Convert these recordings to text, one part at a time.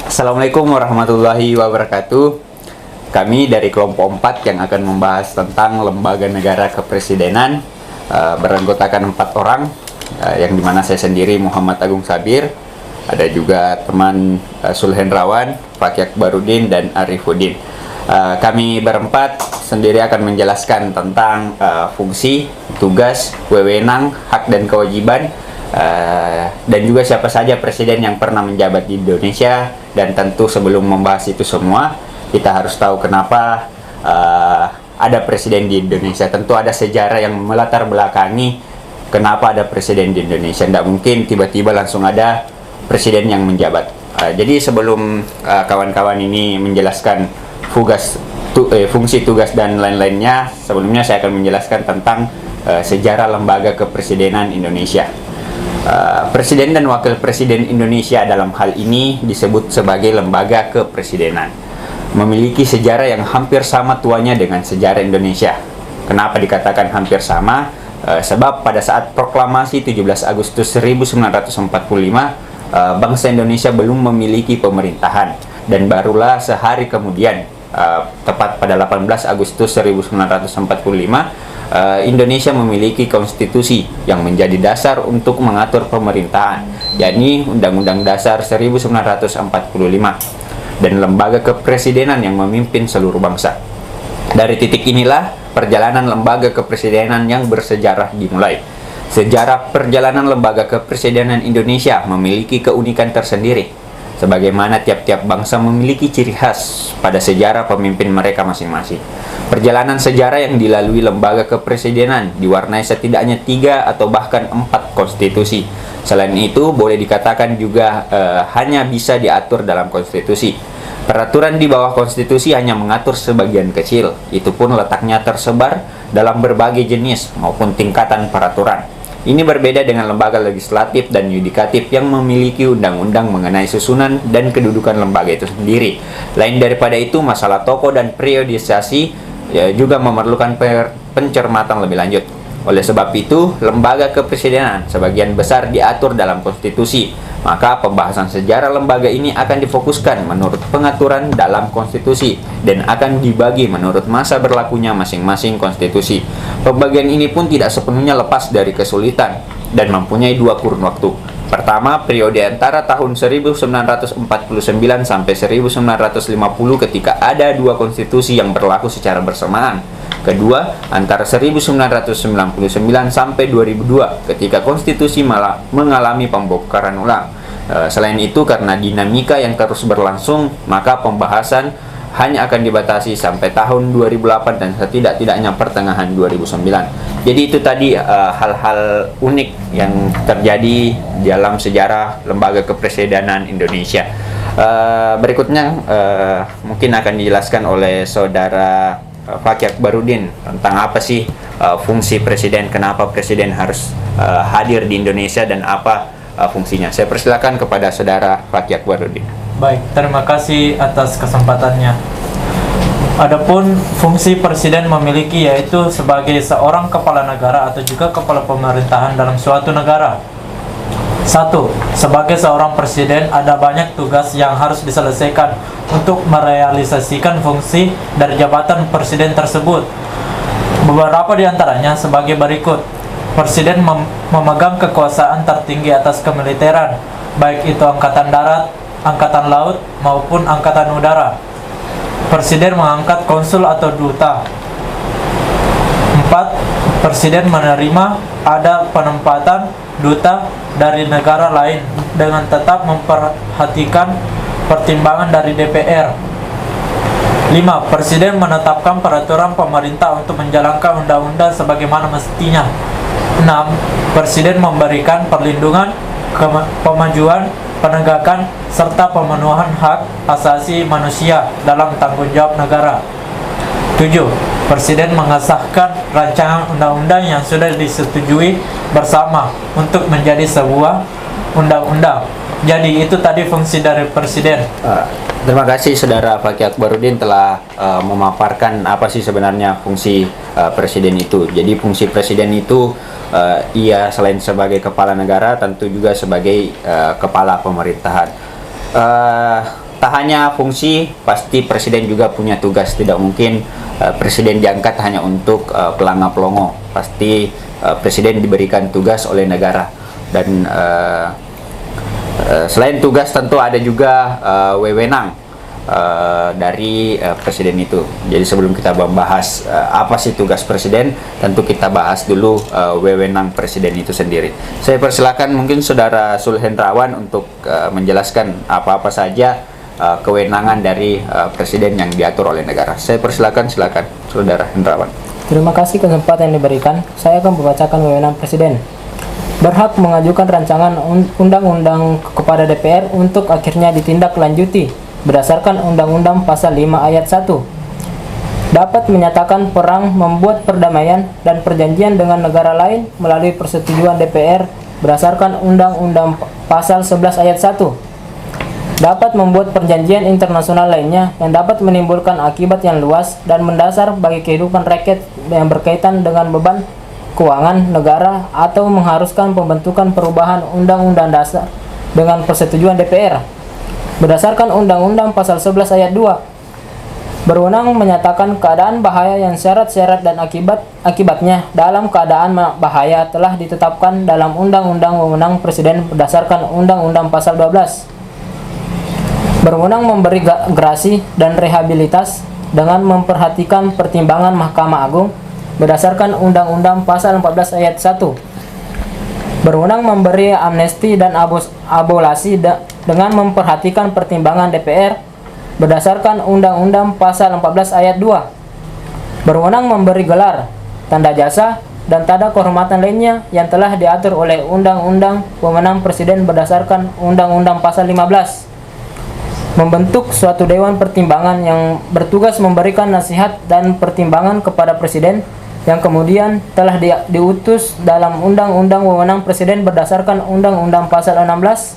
Assalamualaikum warahmatullahi wabarakatuh. Kami dari kelompok 4 yang akan membahas tentang lembaga negara kepresidenan, beranggotakan 4 orang, yang dimana saya sendiri Muhammad Agung Sabir, ada juga teman Sulhendrawan, Fakih Akbarudin, dan Arifuddin. Kami berempat sendiri akan menjelaskan tentang fungsi, tugas, wewenang, hak dan kewajiban, dan juga siapa saja presiden yang pernah menjabat di Indonesia. Dan tentu sebelum membahas itu semua, kita harus tahu kenapa ada presiden di Indonesia. Tentu ada sejarah yang melatar belakangi kenapa ada presiden di Indonesia. Tidak mungkin tiba-tiba langsung ada presiden yang menjabat. Jadi sebelum kawan-kawan ini menjelaskan fungsi, tugas, dan lain-lainnya, sebelumnya saya akan menjelaskan tentang sejarah lembaga kepresidenan Indonesia. Presiden dan Wakil Presiden Indonesia dalam hal ini disebut sebagai lembaga kepresidenan. Memiliki sejarah yang hampir sama tuanya dengan sejarah Indonesia. Kenapa dikatakan hampir sama? Sebab pada saat proklamasi 17 Agustus 1945, bangsa Indonesia belum memiliki pemerintahan. Dan barulah sehari kemudian, tepat pada 18 Agustus 1945, Indonesia memiliki konstitusi yang menjadi dasar untuk mengatur pemerintahan, yakni Undang-Undang Dasar 1945, dan lembaga kepresidenan yang memimpin seluruh bangsa. Dari titik inilah perjalanan lembaga kepresidenan yang bersejarah dimulai. Sejarah perjalanan lembaga kepresidenan Indonesia memiliki keunikan tersendiri, sebagaimana tiap-tiap bangsa memiliki ciri khas pada sejarah pemimpin mereka masing-masing. Perjalanan sejarah yang dilalui lembaga kepresidenan diwarnai setidaknya 3 atau bahkan 4 konstitusi. Selain itu, boleh dikatakan juga hanya bisa diatur dalam konstitusi. Peraturan di bawah konstitusi hanya mengatur sebagian kecil, itu pun letaknya tersebar dalam berbagai jenis maupun tingkatan peraturan. Ini berbeda dengan lembaga legislatif dan yudikatif yang memiliki undang-undang mengenai susunan dan kedudukan lembaga itu sendiri. Lain daripada itu, masalah tokoh dan periodisasi juga memerlukan pencermatan lebih lanjut. Oleh sebab itu, lembaga kepresidenan sebagian besar diatur dalam konstitusi. Maka pembahasan sejarah lembaga ini akan difokuskan menurut pengaturan dalam konstitusi dan akan dibagi menurut masa berlakunya masing-masing konstitusi. Pembagian ini pun tidak sepenuhnya lepas dari kesulitan dan mempunyai 2 kurun waktu. Pertama, periode antara tahun 1949 sampai 1950 ketika ada 2 konstitusi yang berlaku secara bersamaan. Kedua, antara 1999 sampai 2002 ketika konstitusi malah mengalami pembongkaran ulang. Selain itu, karena dinamika yang terus berlangsung, maka pembahasan hanya akan dibatasi sampai tahun 2008 dan setidak-tidaknya pertengahan 2009. Jadi itu tadi hal-hal unik yang terjadi dalam sejarah lembaga kepresidenan Indonesia. Berikutnya mungkin akan dijelaskan oleh saudara Fakih Akbarudin tentang apa sih fungsi presiden, kenapa presiden harus hadir di Indonesia dan apa fungsinya. Saya persilakan kepada saudara Fakih Akbarudin. Baik, terima kasih atas kesempatannya. Adapun fungsi presiden memiliki yaitu sebagai seorang kepala negara atau juga kepala pemerintahan dalam suatu negara. 1. Sebagai seorang presiden ada banyak tugas yang harus diselesaikan untuk merealisasikan fungsi dari jabatan presiden tersebut. Beberapa di antaranya sebagai berikut. Presiden memegang kekuasaan tertinggi atas kemiliteran, baik itu angkatan darat, angkatan laut, maupun angkatan udara. Presiden mengangkat konsul atau duta. 4. Presiden menerima ada penempatan duta dari negara lain dengan tetap memperhatikan pertimbangan dari DPR. 5. Presiden menetapkan peraturan pemerintah untuk menjalankan undang-undang sebagaimana mestinya. 6. Presiden memberikan perlindungan, pemajuan, penegakan, serta pemenuhan hak asasi manusia dalam tanggung jawab negara. 7. Presiden mengesahkan rancangan undang-undang yang sudah disetujui bersama untuk menjadi sebuah undang-undang. Jadi itu tadi fungsi dari presiden. Terima kasih saudara Fakih Akbarudin telah memaparkan apa sih sebenarnya fungsi presiden itu. Jadi fungsi presiden itu ia selain sebagai kepala negara tentu juga sebagai kepala pemerintahan. tak hanya fungsi, pasti presiden juga punya tugas. Tidak mungkin presiden diangkat hanya untuk pelanga-pelongo. Pasti presiden diberikan tugas oleh negara. Dan selain tugas tentu ada juga wewenang dari presiden itu. Jadi sebelum kita membahas apa sih tugas presiden, tentu kita bahas dulu wewenang presiden itu sendiri. Saya persilakan mungkin Saudara Sul Hendrawan untuk menjelaskan apa-apa saja kewenangan dari presiden yang diatur oleh negara. Saya persilakan, silakan Saudara Hendrawan. Terima kasih kesempatan yang diberikan. Saya akan membacakan wewenang presiden. Berhak mengajukan rancangan undang-undang kepada DPR untuk akhirnya ditindaklanjuti berdasarkan Undang-Undang Pasal 5 Ayat 1. Dapat menyatakan perang, membuat perdamaian dan perjanjian dengan negara lain melalui persetujuan DPR berdasarkan Undang-Undang Pasal 11 Ayat 1. Dapat membuat perjanjian internasional lainnya yang dapat menimbulkan akibat yang luas dan mendasar bagi kehidupan rakyat yang berkaitan dengan beban keuangan negara atau mengharuskan pembentukan perubahan Undang-Undang Dasar dengan persetujuan DPR. Berdasarkan Undang-Undang Pasal 11 Ayat 2, berwenang menyatakan keadaan bahaya yang syarat-syarat dan akibatnya dalam keadaan bahaya telah ditetapkan dalam Undang-Undang Wewenang Presiden berdasarkan Undang-Undang Pasal 12. Berwenang memberi gerasi dan rehabilitas dengan memperhatikan pertimbangan Mahkamah Agung berdasarkan Undang-Undang Pasal 14 Ayat 1. Berwenang memberi amnesti dan abolasi dengan memperhatikan pertimbangan DPR berdasarkan Undang-Undang Pasal 14 Ayat 2. Berwenang memberi gelar, tanda jasa, dan tanda kehormatan lainnya yang telah diatur oleh Undang-Undang Wewenang Presiden berdasarkan Undang-Undang Pasal 15. Membentuk suatu dewan pertimbangan yang bertugas memberikan nasihat dan pertimbangan kepada presiden yang kemudian telah diutus dalam Undang-Undang Wewenang Presiden berdasarkan Undang-Undang Pasal 16.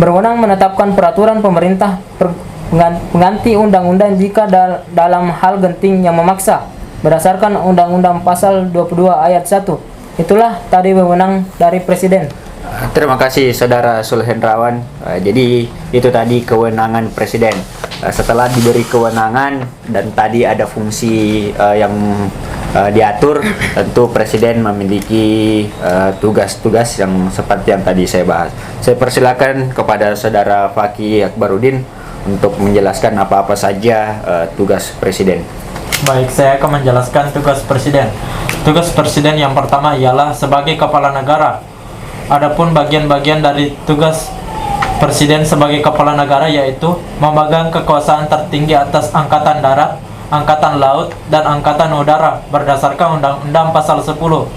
Berwenang menetapkan peraturan pemerintah pengganti undang-undang jika dalam hal genting yang memaksa berdasarkan Undang-Undang Pasal 22 Ayat 1. Itulah tadi wewenang dari presiden. Terima kasih Saudara Sul Hendrawan. Jadi itu tadi kewenangan presiden. Setelah diberi kewenangan dan tadi ada fungsi yang diatur, tentu presiden memiliki tugas-tugas yang seperti yang tadi saya bahas. Saya persilakan kepada Saudara Fakih Akbarudin untuk menjelaskan apa-apa saja tugas presiden. Baik, saya akan menjelaskan tugas presiden. Tugas presiden yang pertama ialah sebagai kepala negara. Adapun bagian-bagian dari tugas presiden sebagai kepala negara yaitu memegang kekuasaan tertinggi atas angkatan darat, angkatan laut, dan angkatan udara berdasarkan Undang-Undang Pasal 10. 2.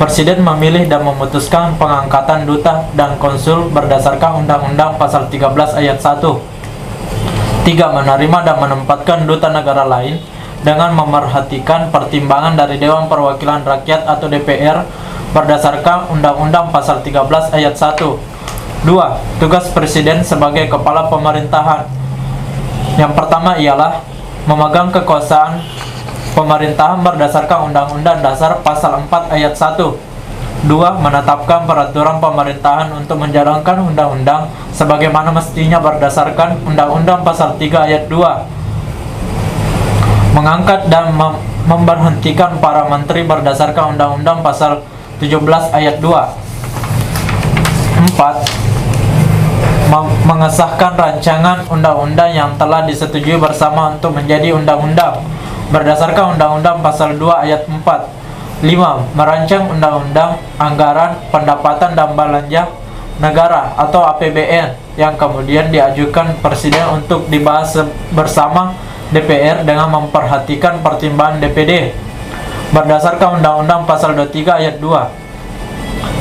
Presiden memilih dan memutuskan pengangkatan duta dan konsul berdasarkan Undang-Undang Pasal 13 Ayat 1. 3. Menerima dan menempatkan duta negara lain dengan memerhatikan pertimbangan dari Dewan Perwakilan Rakyat atau DPR berdasarkan Undang-Undang Pasal 13 Ayat 1. 2. Tugas presiden sebagai kepala pemerintahan. Yang pertama ialah memegang kekuasaan pemerintahan berdasarkan Undang-Undang Dasar Pasal 4 Ayat 1. 2. Menetapkan peraturan pemerintahan untuk menjalankan undang-undang sebagaimana mestinya berdasarkan Undang-Undang Pasal 3 Ayat 2. Mengangkat dan memberhentikan para menteri berdasarkan Undang-Undang Pasal 17 Ayat 2. 4. Mengesahkan rancangan undang-undang yang telah disetujui bersama untuk menjadi undang-undang berdasarkan Undang-Undang Pasal 2 Ayat 4. 5. Merancang undang-undang, anggaran, pendapatan dan belanja negara atau APBN yang kemudian diajukan presiden untuk dibahas bersama DPR dengan memperhatikan pertimbangan DPD berdasarkan Undang-Undang Pasal 23 Ayat 2.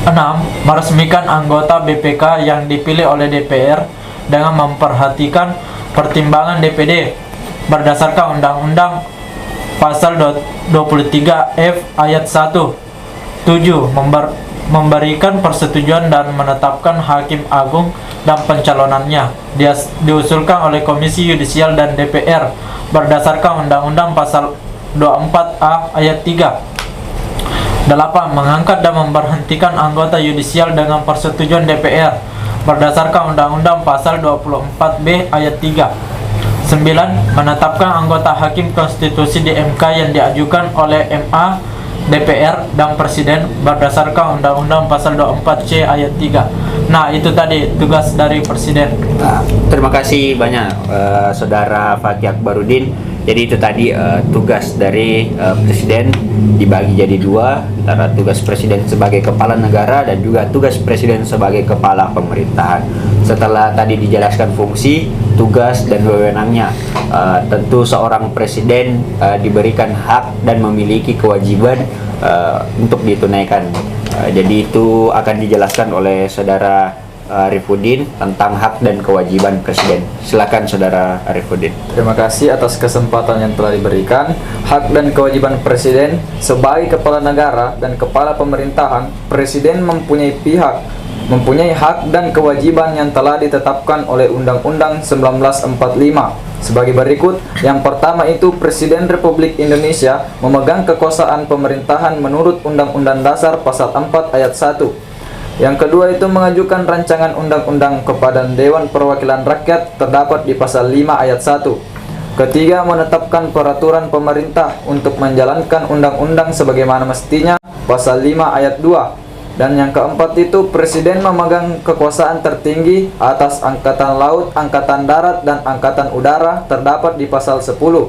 6. Meresmikan anggota BPK yang dipilih oleh DPR dengan memperhatikan pertimbangan DPD berdasarkan Undang-Undang Pasal 23F Ayat 1. 7. Memberikan persetujuan dan menetapkan hakim agung dan pencalonannya diusulkan oleh Komisi Yudisial dan DPR berdasarkan Undang-Undang Pasal 24A Ayat 3. 8. Mengangkat dan memberhentikan anggota yudisial dengan persetujuan DPR berdasarkan Undang-Undang Pasal 24B Ayat 3. 9. Menetapkan anggota Hakim Konstitusi di MK yang diajukan oleh MA, DPR, dan Presiden berdasarkan Undang-Undang Pasal 24C Ayat 3. Nah, itu tadi tugas dari Presiden. Nah, terima kasih banyak Saudara Fatih Akbarudin. Jadi itu tadi tugas dari Presiden dibagi jadi dua, antara tugas Presiden sebagai kepala negara dan juga tugas Presiden sebagai kepala pemerintahan. Setelah tadi dijelaskan fungsi, tugas, dan wewenangnya, tentu seorang Presiden diberikan hak dan memiliki kewajiban untuk ditunaikan. Jadi itu akan dijelaskan oleh Saudara Arifudin tentang hak dan kewajiban Presiden. Silakan Saudara Arifudin. Terima kasih atas kesempatan yang telah diberikan. Hak dan kewajiban Presiden sebagai kepala negara dan kepala pemerintahan. Presiden mempunyai hak dan kewajiban yang telah ditetapkan oleh Undang-Undang 1945 sebagai berikut. Yang pertama itu, Presiden Republik Indonesia memegang kekuasaan pemerintahan menurut Undang-Undang Dasar Pasal 4 Ayat 1. Yang kedua itu, mengajukan rancangan undang-undang kepada Dewan Perwakilan Rakyat terdapat di Pasal 5 Ayat 1. Ketiga, menetapkan peraturan pemerintah untuk menjalankan undang-undang sebagaimana mestinya, Pasal 5 Ayat 2. Dan yang keempat itu, Presiden memegang kekuasaan tertinggi atas Angkatan Laut, Angkatan Darat, dan Angkatan Udara terdapat di Pasal 10.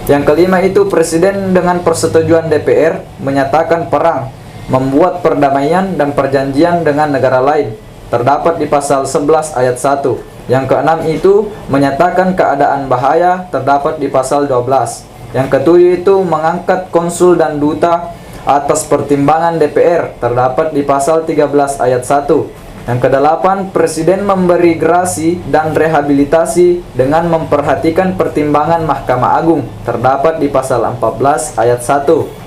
Yang kelima itu, Presiden dengan persetujuan DPR menyatakan perang, membuat perdamaian dan perjanjian dengan negara lain terdapat di Pasal 11 Ayat 1. Yang keenam itu, menyatakan keadaan bahaya terdapat di Pasal 12. Yang ketujuh itu, mengangkat konsul dan duta atas pertimbangan DPR terdapat di Pasal 13 Ayat 1. Yang kedelapan, Presiden memberi grasi dan rehabilitasi dengan memperhatikan pertimbangan Mahkamah Agung terdapat di Pasal 14 Ayat 1.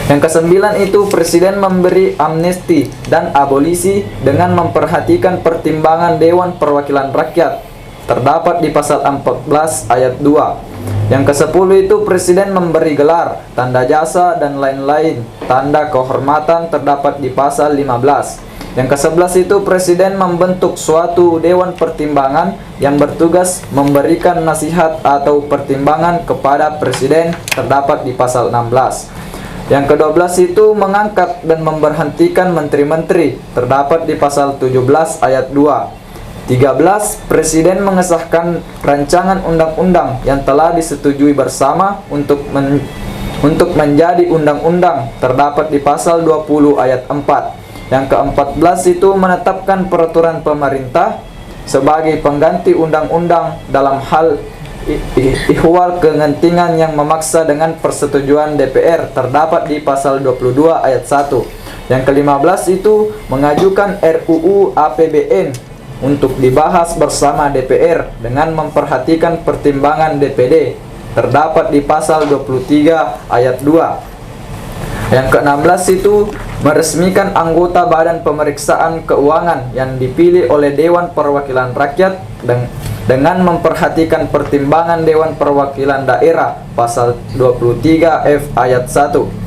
Yang kesembilan itu, Presiden memberi amnesti dan abolisi dengan memperhatikan pertimbangan Dewan Perwakilan Rakyat terdapat di Pasal 14 Ayat 2. Yang kesepuluh itu, Presiden memberi gelar, tanda jasa, dan lain-lain tanda kehormatan terdapat di Pasal 15. Yang kesebelas itu, Presiden membentuk suatu Dewan Pertimbangan yang bertugas memberikan nasihat atau pertimbangan kepada Presiden terdapat di Pasal 16. Yang ke-12 itu, mengangkat dan memberhentikan menteri-menteri terdapat di Pasal 17 Ayat 2. 13. Presiden mengesahkan rancangan undang-undang yang telah disetujui bersama untuk menjadi undang-undang terdapat di Pasal 20 Ayat 4. Yang ke-14 itu, menetapkan peraturan pemerintah sebagai pengganti undang-undang dalam hal ihwal kegentingan yang memaksa dengan persetujuan DPR terdapat di Pasal 22 Ayat 1. Yang ke-15 itu, mengajukan RUU APBN untuk dibahas bersama DPR dengan memperhatikan pertimbangan DPD terdapat di Pasal 23 Ayat 2. Yang ke-16 itu, meresmikan anggota Badan Pemeriksaan Keuangan yang dipilih oleh Dewan Perwakilan Rakyat dengan memperhatikan pertimbangan Dewan Perwakilan Daerah Pasal 23F Ayat 1.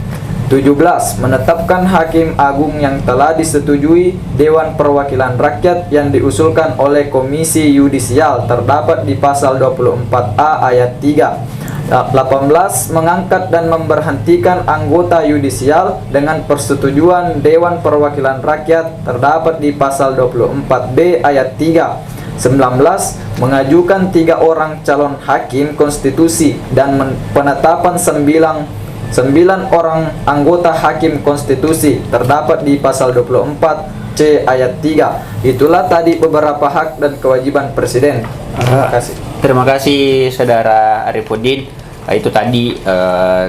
17. Menetapkan Hakim Agung yang telah disetujui Dewan Perwakilan Rakyat yang diusulkan oleh Komisi Yudisial terdapat di Pasal 24A Ayat 3. 18. Mengangkat dan memberhentikan anggota yudisial dengan persetujuan Dewan Perwakilan Rakyat terdapat di Pasal 24B Ayat 3. 19. Mengajukan 3 orang calon hakim konstitusi dan penetapan 9 orang anggota hakim konstitusi terdapat di Pasal 24C Ayat 3. Itulah tadi beberapa hak dan kewajiban Presiden. Terima kasih. Terima kasih Saudara Arifudin. Itu tadi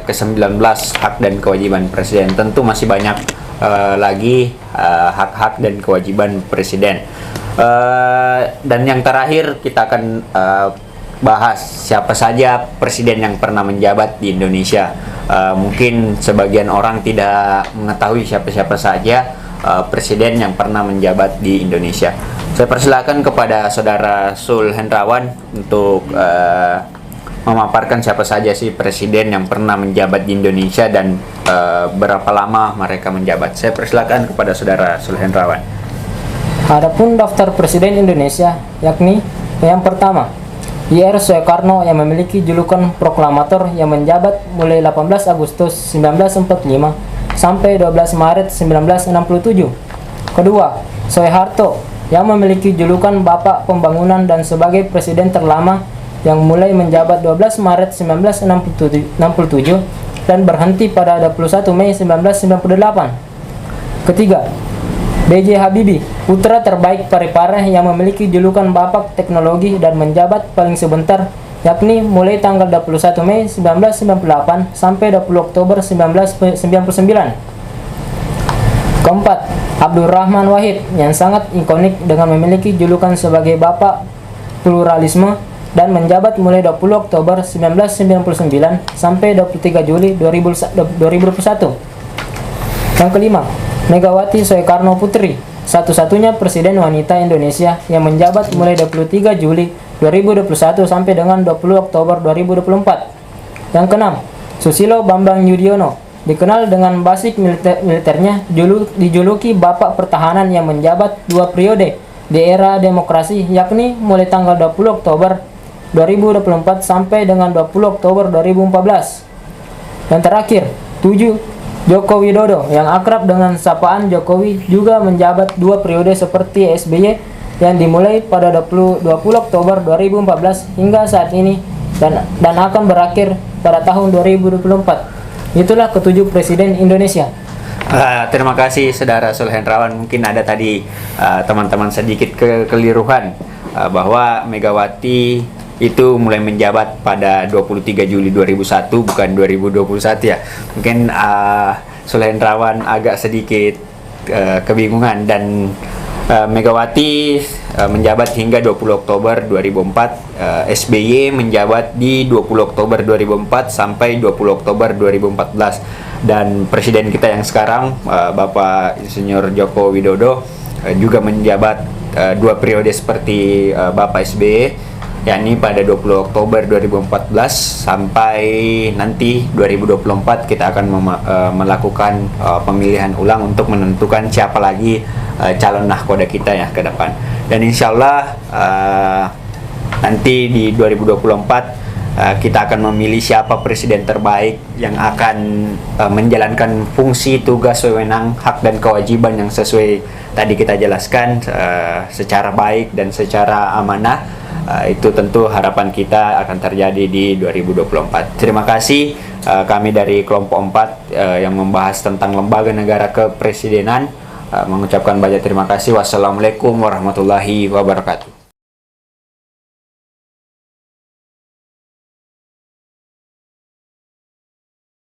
ke-19 hak dan kewajiban Presiden. Tentu masih banyak lagi hak-hak dan kewajiban Presiden. Dan yang terakhir kita akan bahas siapa saja presiden yang pernah menjabat di Indonesia. Mungkin sebagian orang tidak mengetahui siapa-siapa saja presiden yang pernah menjabat di Indonesia. Saya persilakan kepada Saudara Sul Hendrawan untuk memaparkan siapa saja sih presiden yang pernah menjabat di Indonesia dan berapa lama mereka menjabat. Saya persilakan kepada Saudara Sul Hendrawan. Adapun daftar Presiden Indonesia, yakni yang pertama, Ir Soekarno yang memiliki julukan proklamator yang menjabat mulai 18 Agustus 1945 sampai 12 Maret 1967. Kedua, Soeharto yang memiliki julukan Bapak Pembangunan dan sebagai presiden terlama yang mulai menjabat 12 Maret 1967 dan berhenti pada 21 Mei 1998. Ketiga, B.J. Habibie, putra terbaik Parepare yang memiliki julukan Bapak Teknologi dan menjabat paling sebentar, yakni mulai tanggal 21 Mei 1998 sampai 20 Oktober 1999. Keempat, Abdurrahman Wahid yang sangat ikonik dengan memiliki julukan sebagai Bapak Pluralisme dan menjabat mulai 20 Oktober 1999 sampai 23 Juli 2021. Yang kelima, Megawati Soekarno Putri, satu-satunya presiden wanita Indonesia yang menjabat mulai 23 Juli 2021 sampai dengan 20 Oktober 2024. Yang keenam, Susilo Bambang Yudhoyono, dikenal dengan basic militernya, dijuluki Bapak Pertahanan yang menjabat 2 periode di era demokrasi, yakni mulai tanggal 20 Oktober 2024 sampai dengan 20 Oktober 2014. Yang terakhir, 7. Joko Widodo yang akrab dengan sapaan Jokowi juga menjabat 2 periode seperti SBY yang dimulai pada 20 Oktober 2014 hingga saat ini dan akan berakhir pada tahun 2024. Itulah ketujuh presiden Indonesia. Terima kasih Saudara Soleh Hendrawan. Mungkin ada tadi teman-teman sedikit kekeliruan bahwa Megawati itu mulai menjabat pada 23 Juli 2001 bukan 2021 ya. Mungkin Soleh Hendrawan agak sedikit kebingungan dan Megawati menjabat hingga 20 Oktober 2004, SBY menjabat di 20 Oktober 2004 sampai 20 Oktober 2014 dan presiden kita yang sekarang Bapak Insinyur Joko Widodo juga menjabat 2 periode seperti Bapak SBY, yakni pada 20 Oktober 2014 sampai nanti 2024 kita akan melakukan pemilihan ulang untuk menentukan siapa lagi calon nahkoda kita ya ke depan. Dan insya Allah nanti di 2024 kita akan memilih siapa presiden terbaik yang akan menjalankan fungsi, tugas, wewenang, hak dan kewajiban yang sesuai tadi kita jelaskan secara baik dan secara amanah. Itu tentu harapan kita akan terjadi di 2024. Terima kasih kami dari kelompok 4 yang membahas tentang lembaga negara kepresidenan mengucapkan banyak terima kasih. Wassalamualaikum warahmatullahi wabarakatuh.